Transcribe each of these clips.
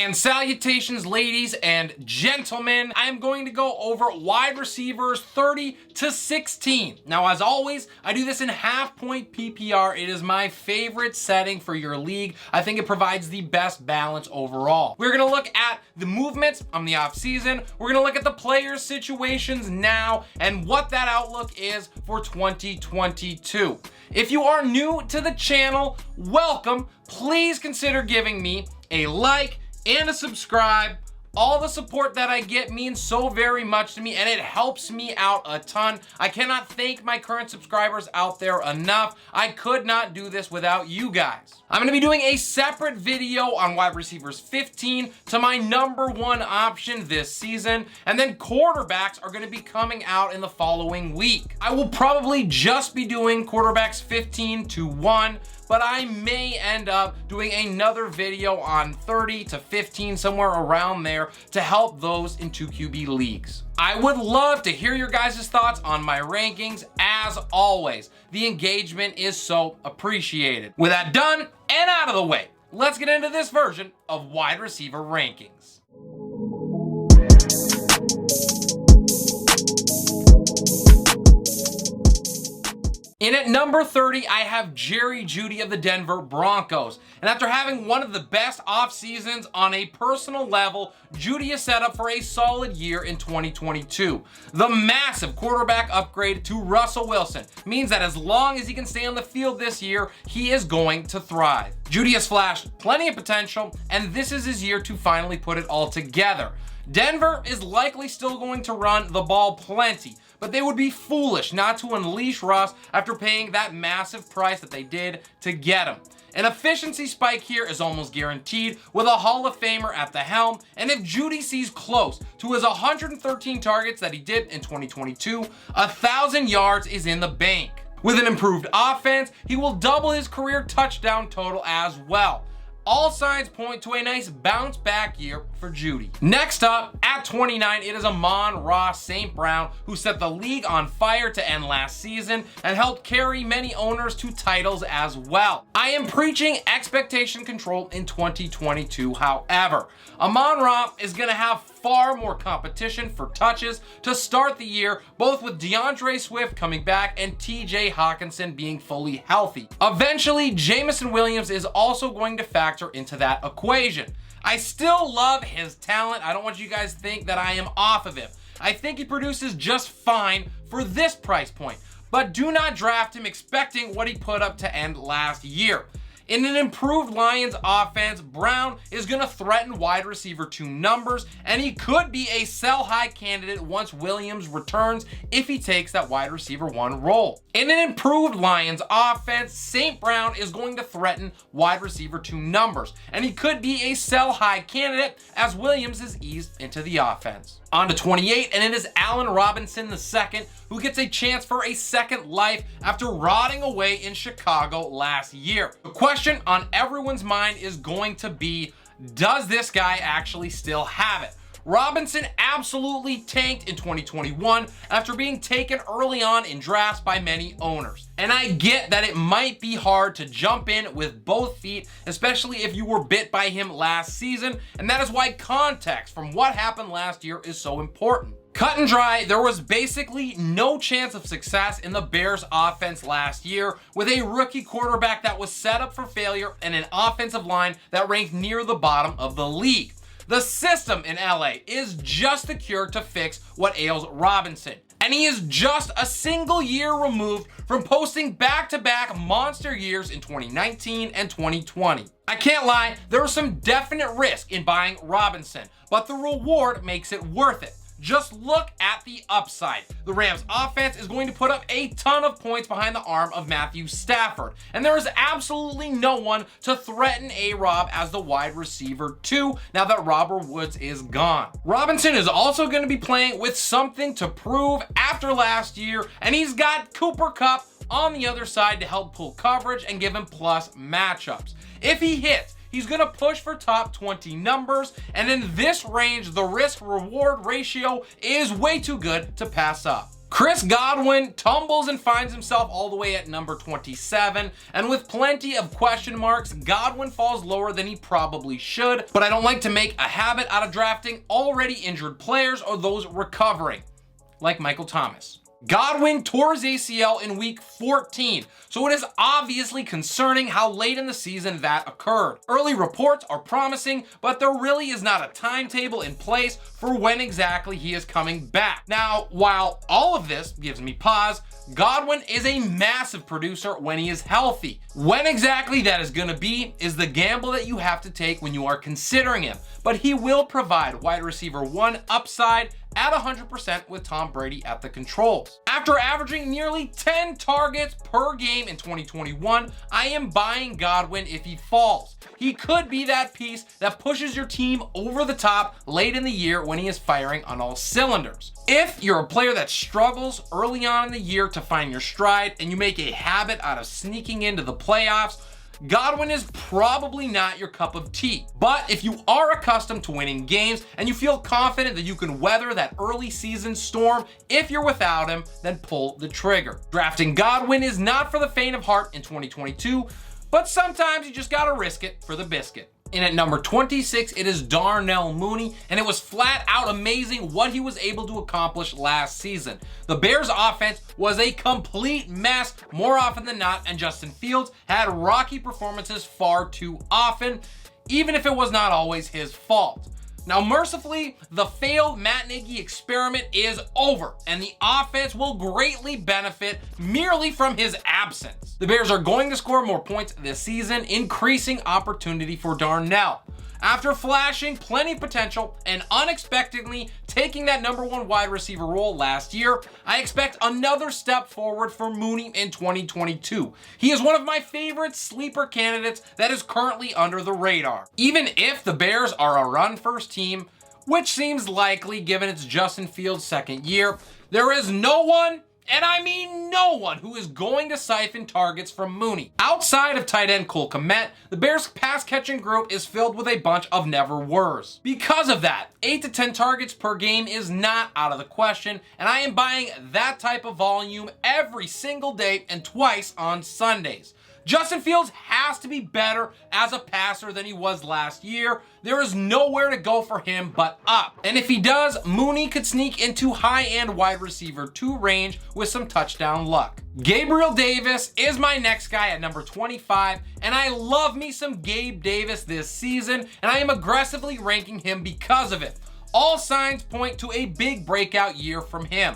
And salutations, ladies and gentlemen. I am going to go over wide receivers 30 to 16. Now, as always, I do this in half-point PPR. It is my favorite setting for your league. I think it provides the best balance overall. We're going to look at the movements on the offseason. We're going to look at the players' situations now and what that outlook is for 2022. If you are new to the channel, welcome. Please consider giving me a like and a subscribe. All the support that I get means so very much to me, and it helps me out a ton. I cannot thank my current subscribers out there enough. I could not do this without you guys. I'm gonna be doing a separate video on wide receivers 15 to my number one option this season, and then quarterbacks are gonna be coming out in the following week. I will probably just be doing quarterbacks 15 to 1, but I may end up doing another video on 30 to 15, somewhere around there, to help those in 2QB leagues. I would love to hear your guys' thoughts on my rankings. As always, the engagement is so appreciated. With that done and out of the way, let's get into this version of wide receiver rankings. In at number 30, I have Jerry Jeudy of the Denver Broncos. And after having one of the best off seasons on a personal level, Jeudy is set up for a solid year in 2022. The massive quarterback upgrade to Russell Wilson means that as long as he can stay on the field this year, he is going to thrive. Jeudy has flashed plenty of potential, and this is his year to finally put it all together. Denver is likely still going to run the ball plenty, but they would be foolish not to unleash Russ after paying that massive price that they did to get him. An efficiency spike here is almost guaranteed with a Hall of Famer at the helm, and if Jeudy sees close to his 113 targets that he did in 2022, 1,000 yards is in the bank. With an improved offense, he will double his career touchdown total as well. All signs point to a nice bounce back year for Jeudy. Next up, at 29, it is Amon-Ra St. Brown, who set the league on fire to end last season and helped carry many owners to titles as well. I am preaching expectation control in 2022, however. Amon-Ra is going to have far more competition for touches to start the year, both with DeAndre Swift coming back and TJ Hawkinson being fully healthy. Eventually, Jameson Williams is also going to factor into that equation. I still love his talent. I don't want you guys to think that I am off of him. I think he produces just fine for this price point, but do not draft him expecting what he put up to end last year. In an improved Lions offense, Brown is going to threaten wide receiver 2 numbers, and he could be a sell-high candidate once Williams returns if he takes that wide receiver 1 role. In an improved Lions offense, St. Brown is going to threaten wide receiver 2 numbers, and he could be a sell-high candidate as Williams is eased into the offense. On to 28, and it is Allen Robinson II, who gets a chance for a second life after rotting away in Chicago last year. The question on everyone's mind is going to be, does this guy actually still have it? Robinson absolutely tanked in 2021 after being taken early on in drafts by many owners. And I get that it might be hard to jump in with both feet, especially if you were bit by him last season, and that is why context from what happened last year is so important. Cut and dry, there was basically no chance of success in the Bears offense last year with a rookie quarterback that was set up for failure and an offensive line that ranked near the bottom of the league. The system in LA is just the cure to fix what ails Robinson. And he is just a single year removed from posting back-to-back monster years in 2019 and 2020. I can't lie, there was some definite risk in buying Robinson, but the reward makes it worth it. Just look at the upside. The Rams offense is going to put up a ton of points behind the arm of Matthew Stafford, and there is absolutely no one to threaten A-Rob as the wide receiver 2 now that Robert Woods is gone. Robinson is also going to be playing with something to prove after last year, and he's got Cooper Kupp on the other side to help pull coverage and give him plus matchups. If he hits, he's going to push for top 20 numbers, and in this range, the risk-reward ratio is way too good to pass up. Chris Godwin tumbles and finds himself all the way at number 27, and with plenty of question marks, Godwin falls lower than he probably should, but I don't like to make a habit out of drafting already injured players or those recovering, like Michael Thomas. Godwin tore his ACL in week 14, so it is obviously concerning how late in the season that occurred. Early reports are promising, but there really is not a timetable in place for when exactly he is coming back. Now, while all of this gives me pause, Godwin is a massive producer when he is healthy. When exactly that is going to be is the gamble that you have to take when you are considering him, but he will provide wide receiver 1 upside at 100% with Tom Brady at the controls. After averaging nearly 10 targets per game in 2021, I am buying Godwin if he falls. He could be that piece that pushes your team over the top late in the year when he is firing on all cylinders. If you're a player that struggles early on in the year to find your stride and you make a habit out of sneaking into the playoffs, Godwin is probably not your cup of tea. But if you are accustomed to winning games and you feel confident that you can weather that early season storm if you're without him, then pull the trigger. Drafting Godwin is not for the faint of heart in 2022, but sometimes you just gotta risk it for the biscuit. And at number 26, it is Darnell Mooney, and it was flat out amazing what he was able to accomplish last season. The Bears' offense was a complete mess more often than not, and Justin Fields had rocky performances far too often, even if it was not always his fault. Now, mercifully, the failed Matt Nagy experiment is over, and the offense will greatly benefit merely from his absence. The Bears are going to score more points this season, increasing opportunity for Darnell. After flashing plenty of potential and unexpectedly taking that number 1 wide receiver role last year, I expect another step forward for Mooney in 2022. He is one of my favorite sleeper candidates that is currently under the radar. Even if the Bears are a run-first team, which seems likely given it's Justin Fields' second year, there is no one, and I mean no one, who is going to siphon targets from Mooney. Outside of tight end Cole Kmet, the Bears' pass-catching group is filled with a bunch of never-wers. Because of that, 8 to 10 targets per game is not out of the question, and I am buying that type of volume every single day and twice on Sundays. Justin Fields has to be better as a passer than he was last year. There is nowhere to go for him but up. And if he does, Mooney could sneak into high-end wide receiver 2 range with some touchdown luck. Gabriel Davis is my next guy at number 25, and I love me some Gabe Davis this season, and I am aggressively ranking him because of it. All signs point to a big breakout year from him.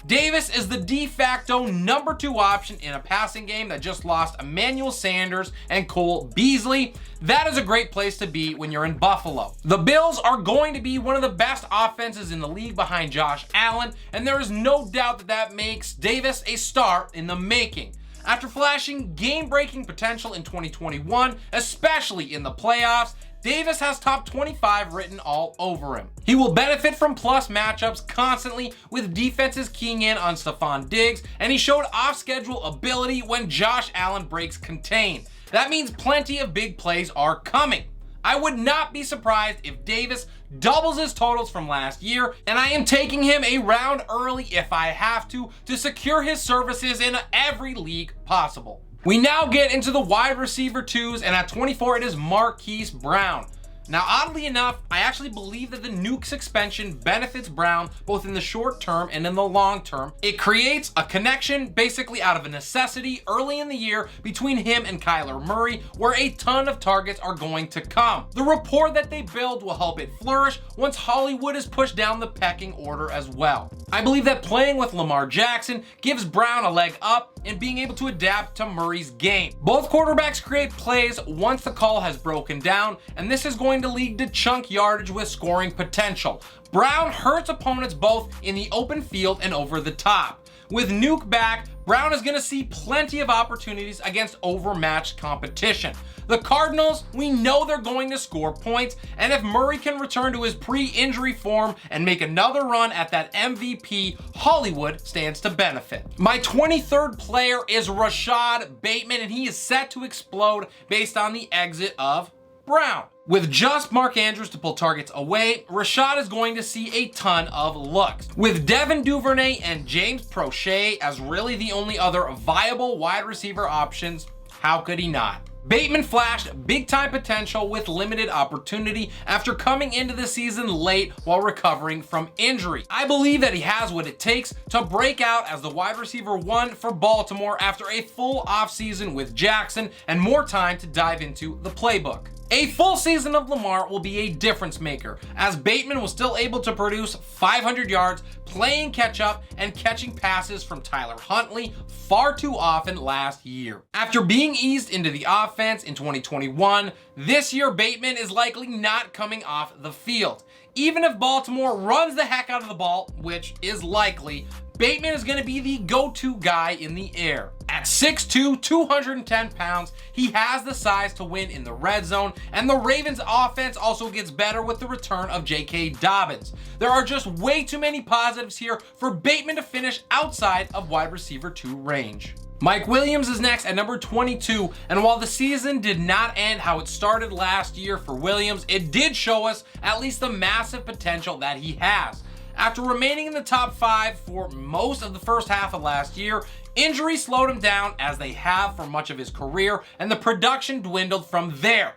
Davis is the de facto number 2 option in a passing game that just lost Emmanuel Sanders and Cole Beasley. That is a great place to be when you're in Buffalo. The Bills are going to be one of the best offenses in the league behind Josh Allen, and there is no doubt that that makes Davis a star in the making. After flashing game-breaking potential in 2021, especially in the playoffs, Davis has top 25 written all over him. He will benefit from plus matchups constantly with defenses keying in on Stephon Diggs, and he showed off-schedule ability when Josh Allen breaks contain. That means plenty of big plays are coming. I would not be surprised if Davis doubles his totals from last year, and I am taking him a round early if I have to secure his services in every league possible. We now get into the wide receiver 2s, and at 24 it is Marquise Brown. Now, oddly enough, I actually believe that the Nuke suspension benefits Brown both in the short term and in the long term. It creates a connection basically out of a necessity early in the year between him and Kyler Murray, where a ton of targets are going to come. The rapport that they build will help it flourish once Hollywood is pushed down the pecking order as well. I believe that playing with Lamar Jackson gives Brown a leg up in being able to adapt to Murray's game. Both quarterbacks create plays once the call has broken down, and this is going to lead to chunk yardage with scoring potential. Brown hurts opponents both in the open field and over the top. With Nuke back, Brown is going to see plenty of opportunities against overmatched competition. The Cardinals, we know they're going to score points, and if Murray can return to his pre-injury form and make another run at that MVP, Hollywood stands to benefit. My 23rd player is Rashod Bateman, and he is set to explode based on the exit of Brown. With just Mark Andrews to pull targets away, Rashod is going to see a ton of looks. With Devin Duvernay and James Prochet as really the only other viable wide receiver options, how could he not? Bateman flashed big-time potential with limited opportunity after coming into the season late while recovering from injury. I believe that he has what it takes to break out as the wide receiver 1 for Baltimore after a full offseason with Jackson and more time to dive into the playbook. A full season of Lamar will be a difference maker, as Bateman was still able to produce 500 yards, playing catch-up and catching passes from Tyler Huntley far too often last year. After being eased into the offense in 2021, this year Bateman is likely not coming off the field. Even if Baltimore runs the heck out of the ball, which is likely, Bateman is going to be the go-to guy in the air. At 6'2", 210 pounds, he has the size to win in the red zone, and the Ravens offense also gets better with the return of J.K. Dobbins. There are just way too many positives here for Bateman to finish outside of wide receiver 2 range. Mike Williams is next at number 22, and while the season did not end how it started last year for Williams, it did show us at least the massive potential that he has. After remaining in the top 5 for most of the first half of last year, injuries slowed him down as they have for much of his career, and the production dwindled from there.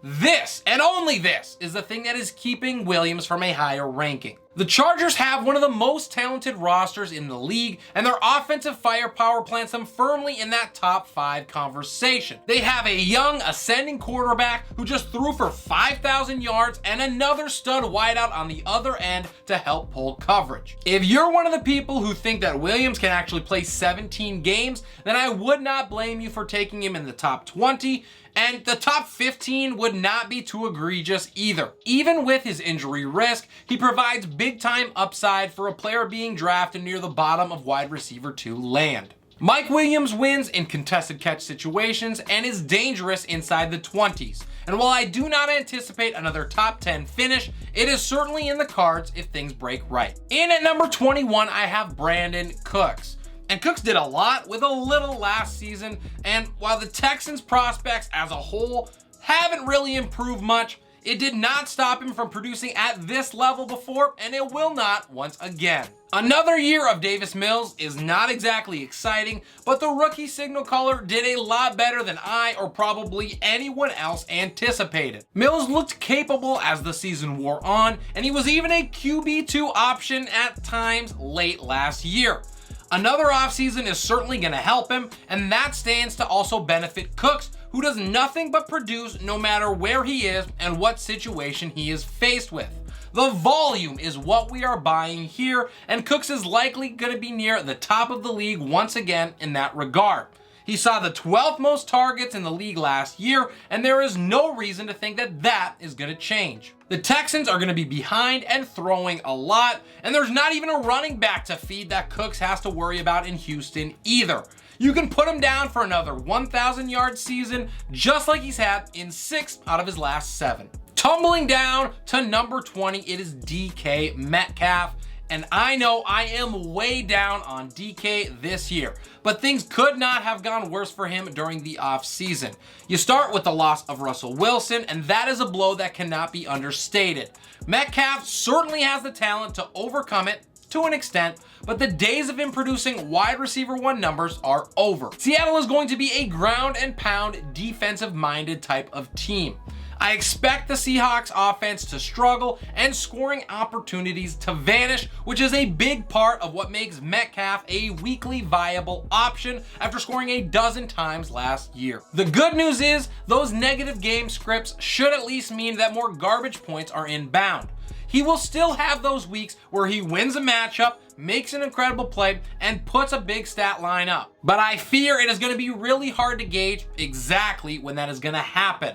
This, and only this, is the thing that is keeping Williams from a higher ranking. The Chargers have one of the most talented rosters in the league, and their offensive firepower plants them firmly in that top 5 conversation. They have a young, ascending quarterback who just threw for 5,000 yards and another stud wideout on the other end to help pull coverage. If you're one of the people who think that Williams can actually play 17 games, then I would not blame you for taking him in the top 20, and the top 15 would not be too egregious either. Even with his injury risk, he provides big-time upside for a player being drafted near the bottom of wide receiver 2 land. Mike Williams wins in contested catch situations and is dangerous inside the 20s. And while I do not anticipate another top 10 finish, it is certainly in the cards if things break right. In at number 21, I have Brandin Cooks. And Cooks did a lot with a little last season, and while the Texans' prospects as a whole haven't really improved much, it did not stop him from producing at this level before, and it will not once again. Another year of Davis Mills is not exactly exciting, but the rookie signal caller did a lot better than I or probably anyone else anticipated. Mills looked capable as the season wore on, and he was even a QB2 option at times late last year. Another offseason is certainly going to help him, and that stands to also benefit Cooks, who does nothing but produce no matter where he is and what situation he is faced with. The volume is what we are buying here, and Cooks is likely going to be near the top of the league once again in that regard. He saw the 12th most targets in the league last year, and there is no reason to think that that is going to change. The Texans are going to be behind and throwing a lot, and there's not even a running back to feed that Cooks has to worry about in Houston either. You can put him down for another 1,000-yard season, just like he's had in 6 out of his last 7. Tumbling down to number 20, it is DK Metcalf. And I know I am way down on DK this year, but things could not have gone worse for him during the offseason. You start with the loss of Russell Wilson, and that is a blow that cannot be understated. Metcalf certainly has the talent to overcome it to an extent, but the days of him producing wide receiver 1 numbers are over. Seattle is going to be a ground and pound defensive-minded type of team. I expect the Seahawks offense to struggle and scoring opportunities to vanish, which is a big part of what makes Metcalf a weekly viable option after scoring a dozen times last year. The good news is those negative game scripts should at least mean that more garbage points are inbound. He will still have those weeks where he wins a matchup, makes an incredible play, and puts a big stat line up. But I fear it is going to be really hard to gauge exactly when that is going to happen.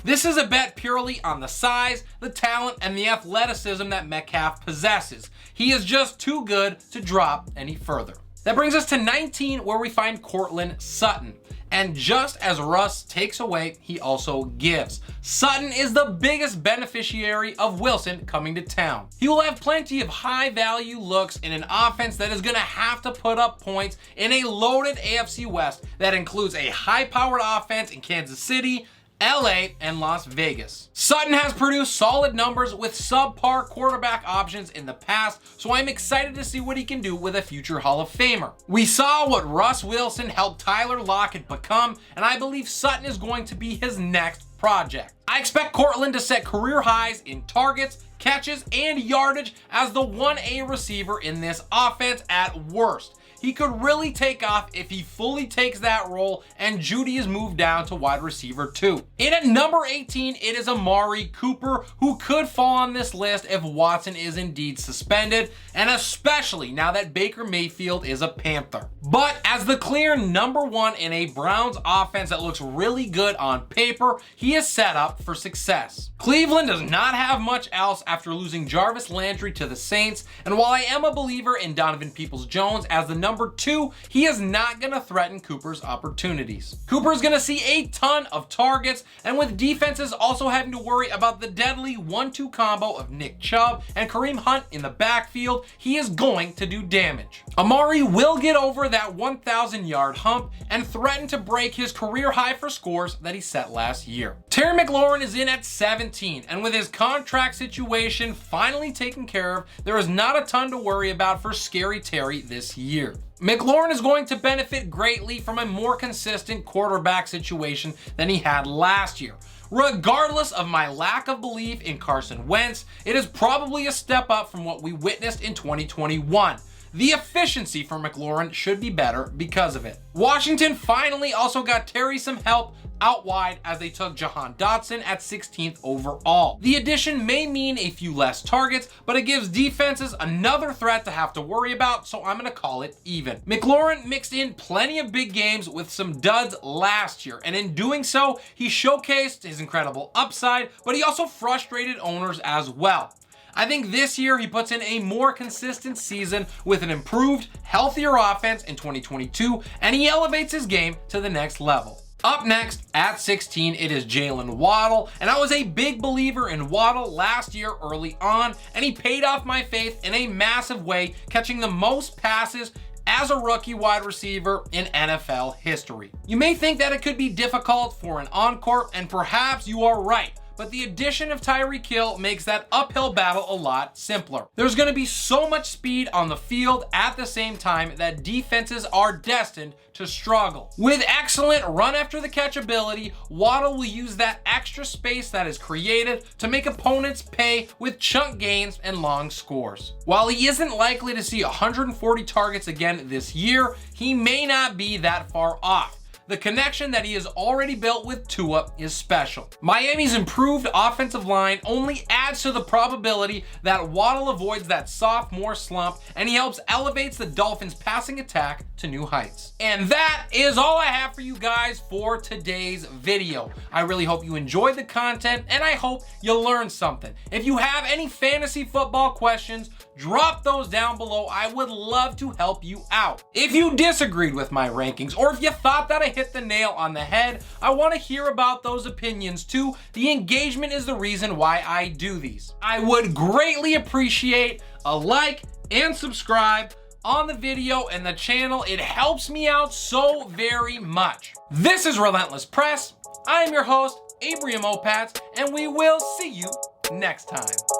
This is a bet purely on the size, the talent, and the athleticism that Metcalf possesses. He is just too good to drop any further. That brings us to 19, where we find Courtland Sutton. And just as Russ takes away, he also gives. Sutton is the biggest beneficiary of Wilson coming to town. He will have plenty of high-value looks in an offense that is going to have to put up points in a loaded AFC West that includes a high-powered offense in Kansas City LA, and Las Vegas. Sutton has produced solid numbers with subpar quarterback options in the past, so I'm excited to see what he can do with a future Hall of Famer. We saw what Russ Wilson helped Tyler Lockett become, and I believe Sutton is going to be his next project. I expect Courtland to set career highs in targets, catches, and yardage as the 1A receiver in this offense at worst. He could really take off if he fully takes that role and Jeudy is moved down to wide receiver 2. In at number 18, it is Amari Cooper, who could fall on this list if Watson is indeed suspended, and especially now that Baker Mayfield is a Panther. But as the clear number 1 in a Browns offense that looks really good on paper, he is set up for success. Cleveland does not have much else after losing Jarvis Landry to the Saints, and while I am a believer in Donovan Peoples-Jones as the number 2, he is not going to threaten Cooper's opportunities. Cooper is going to see a ton of targets, and with defenses also having to worry about the deadly 1-2 combo of Nick Chubb and Kareem Hunt in the backfield, he is going to do damage. Amari will get over that 1,000-yard hump and threaten to break his career high for scores that he set last year. Terry McLaurin is in at 17, and with his contract situation finally taken care of, there is not a ton to worry about for Scary Terry this year. McLaurin is going to benefit greatly from a more consistent quarterback situation than he had last year. Regardless of my lack of belief in Carson Wentz, it is probably a step up from what we witnessed in 2021. The efficiency for McLaurin should be better because of it. Washington finally also got Terry some help out wide as they took Jahan Dotson at 16th overall. The addition may mean a few less targets, but it gives defenses another threat to have to worry about, so I'm going to call it even. McLaurin mixed in plenty of big games with some duds last year, and in doing so, he showcased his incredible upside, but he also frustrated owners as well. I think this year he puts in a more consistent season with an improved, healthier offense in 2022, and he elevates his game to the next level. Up next, at 16, it is Jaylen Waddle, and I was a big believer in Waddle last year early on, and he paid off my faith in a massive way, catching the most passes as a rookie wide receiver in NFL history. You may think that it could be difficult for an encore, and perhaps you are right. But the addition of Tyreek Hill makes that uphill battle a lot simpler. There's going to be so much speed on the field at the same time that defenses are destined to struggle. With excellent run after the catch ability, Waddle will use that extra space that is created to make opponents pay with chunk gains and long scores. While he isn't likely to see 140 targets again this year, he may not be that far off. The connection that he has already built with Tua is special. Miami's improved offensive line only adds to the probability that Waddle avoids that sophomore slump, and he helps elevates the Dolphins' passing attack to new heights. And that is all I have for you guys for today's video. I really hope you enjoyed the content, and I hope you learned something. If you have any fantasy football questions, drop those down below. I would love to help you out. If you disagreed with my rankings, or if you thought that I hit the nail on the head, I want to hear about those opinions too. The engagement is the reason why I do these. I would greatly appreciate a like and subscribe on the video and the channel. It helps me out so very much. This is Relentless Press. I'm your host, Abraham Opatz, and we will see you next time.